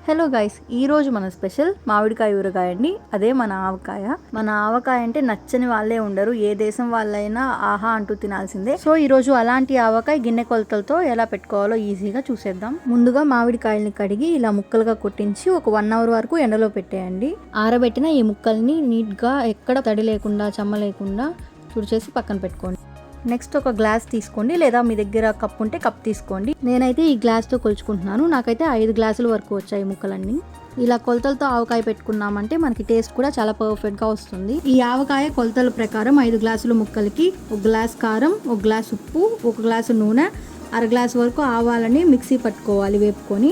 Hello guys, ఈరోజు మన special మామిడికాయ ఊరగాయ అండి. అదే మన ఆవకాయ. మన ఆవకాయ అంటే నచ్చని వాళ్ళే ఉండరు. ఏ దేశం వాళ్ళైనా ఆహా అంటూ తినాల్సిందే. సో ఈరోజు అలాంటి ఆవకాయ గిన్నె కొలతలతో ఎలా పెట్టుకోవాలో ఈజీగా చూసేద్దాం. ముందుగా మామిడికాయల్ని కడిగి ఇలా ముక్కలుగా కొట్టించి ఒక 1 అవర్ వరకు ఎండలో పెట్టేయండి. ఆరబెట్టిన ఈ ముక్కల్ని నీట్గా ఎక్కడ తడి లేకుండా చెమ్మ లేకుండా తుడిచేసి పక్కన పెట్టుకోండి. నెక్స్ట్ ఒక గ్లాస్ తీసుకోండి, లేదా మీ దగ్గర కప్ ఉంటే కప్ తీసుకోండి. నేనైతే ఈ గ్లాస్తో కొలుచుకుంటున్నాను. నాకైతే 5 గ్లాసుల వరకు వచ్చాయి ముక్కలన్నీ. ఇలా కొలతలతో ఆవకాయ పెట్టుకున్నామంటే మనకి టేస్ట్ కూడా చాలా పర్ఫెక్ట్గా వస్తుంది. ఈ ఆవకాయ కొలతల ప్రకారం 5 గ్లాసుల ముక్కలకి 1 గ్లాస్ కారం, 1 గ్లాస్ ఉప్పు, 1 గ్లాసు నూనె, 1/2 గ్లాస్ వరకు ఆవాలని మిక్సీ పట్టుకోవాలి వేపుకొని,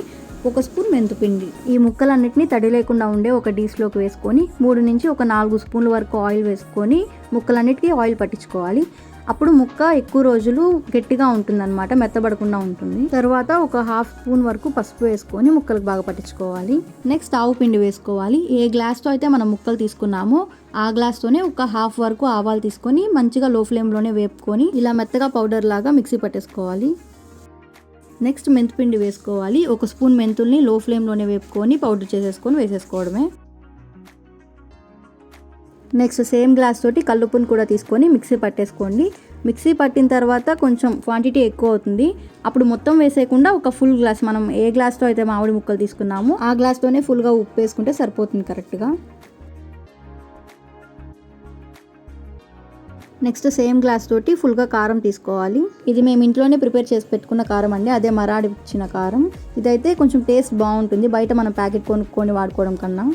1 స్పూన్ మెంతుపిండి. ఈ ముక్కలన్నిటిని తడి లేకుండా ఉండే ఒక డీస్లోకి వేసుకొని 3 నుంచి 4 స్పూన్ల వరకు ఆయిల్ వేసుకొని ముక్కలన్నిటికీ ఆయిల్ పట్టించుకోవాలి. అప్పుడు ముక్క ఎక్కువ రోజులు గట్టిగా ఉంటుందన్నమాట, మెత్తబడకుండా ఉంటుంది. తర్వాత ఒక 1/2 స్పూన్ వరకు పసుపు వేసుకొని ముక్కలకు బాగా పట్టించుకోవాలి. నెక్స్ట్ ఆవు పిండి వేసుకోవాలి. ఏ గ్లాస్తో అయితే మనం ముక్కలు తీసుకున్నామో ఆ గ్లాస్తోనే ఒక 1/2 వరకు ఆవాలు తీసుకొని మంచిగా లో ఫ్లేమ్లోనే వేపుకొని ఇలా మెత్తగా పౌడర్ లాగా మిక్సీ పట్టేసుకోవాలి. నెక్స్ట్ మెంతిపిండి వేసుకోవాలి. 1 స్పూన్ మెంతుల్ని లో ఫ్లేమ్లోనే వేపుకొని పౌడర్ చేసేసుకొని వేసేసుకోవడమే. నెక్స్ట్ సేమ్ గ్లాస్ తోటి కల్లుప్పుని కూడా తీసుకొని మిక్సీ పట్టేసుకోండి. మిక్సీ పట్టిన తర్వాత కొంచెం క్వాంటిటీ ఎక్కువ అవుతుంది. అప్పుడు మొత్తం వేసేయకుండా ఒక ఫుల్ గ్లాస్, మనం ఏ గ్లాస్తో అయితే మామిడి ముక్కలు తీసుకున్నామో ఆ గ్లాస్తోనే ఫుల్గా ఉప్పు వేసుకుంటే సరిపోతుంది కరెక్ట్గా. నెక్స్ట్ సేమ్ గ్లాస్ తోటి ఫుల్గా కారం తీసుకోవాలి. ఇది మేము ఇంట్లోనే ప్రిపేర్ చేసి పెట్టుకున్న కారం అండి, అదే మరాడి ఇచ్చిన కారం. ఇదైతే కొంచెం టేస్ట్ బాగుంటుంది బయట మనం ప్యాకెట్ కొనుక్కొని వాడుకోవడం కన్నా.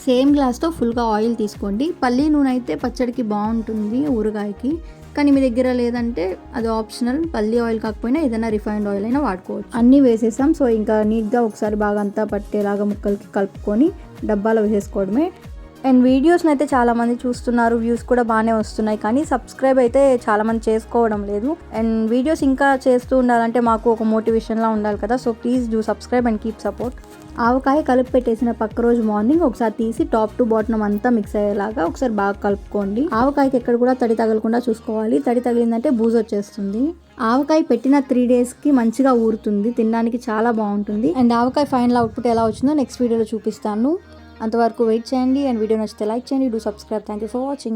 సేమ్ గ్లాస్తో ఫుల్గా ఆయిల్ తీసుకోండి. పల్లీ నూనె అయితే పచ్చడికి బాగుంటుంది ఊరగాయకి, కానీ మీ దగ్గర లేదంటే అది ఆప్షనల్. పల్లీ ఆయిల్ కాకపోయినా ఏదైనా రిఫైన్డ్ ఆయిల్ అయినా వాడుకోవచ్చు. అన్నీ వేసేసాం. సో ఇంకా నీట్గా ఒకసారి బాగా అంతా పట్టేలాగా ముక్కలకి కలుపుకొని డబ్బాలో వేసేసుకోవడమే. అండ్ వీడియోస్ని అయితే చాలామంది చూస్తున్నారు, వ్యూస్ కూడా బాగానే వస్తున్నాయి, కానీ సబ్స్క్రైబ్ అయితే చాలామంది చేసుకోవడం లేదు. అండ్ వీడియోస్ ఇంకా చేస్తూ ఉండాలంటే మాకు ఒక మోటివేషన్లా ఉండాలి కదా. So please do subscribe and keep support. Avakaya కలిపి పెట్టేసిన పక్క రోజు మార్నింగ్ ఒకసారి తీసి టాప్ టు బాటమ్ అంతా మిక్స్ అయ్యేలాగా ఒకసారి బాగా కలుపుకోండి. ఆవకాయకి ఎక్కడ కూడా తడి తగలకుండా చూసుకోవాలి. తడి తగిలిందంటే బూజు వచ్చేస్తుంది. ఆవకాయ పెట్టిన 3 డేస్కి మంచిగా ఊరుతుంది, తినడానికి చాలా బాగుంటుంది. అండ్ ఆవకాయ ఫైనల్ అవుట్పుట్ ఎలా వచ్చిందో నెక్స్ట్ వీడియోలో చూపిస్తాను. అంతవరకు వెయిట్ చేయండి. అండ్ వీడియో నచ్చితే లైక్ చేయండి, do subscribe. Thank you for watching.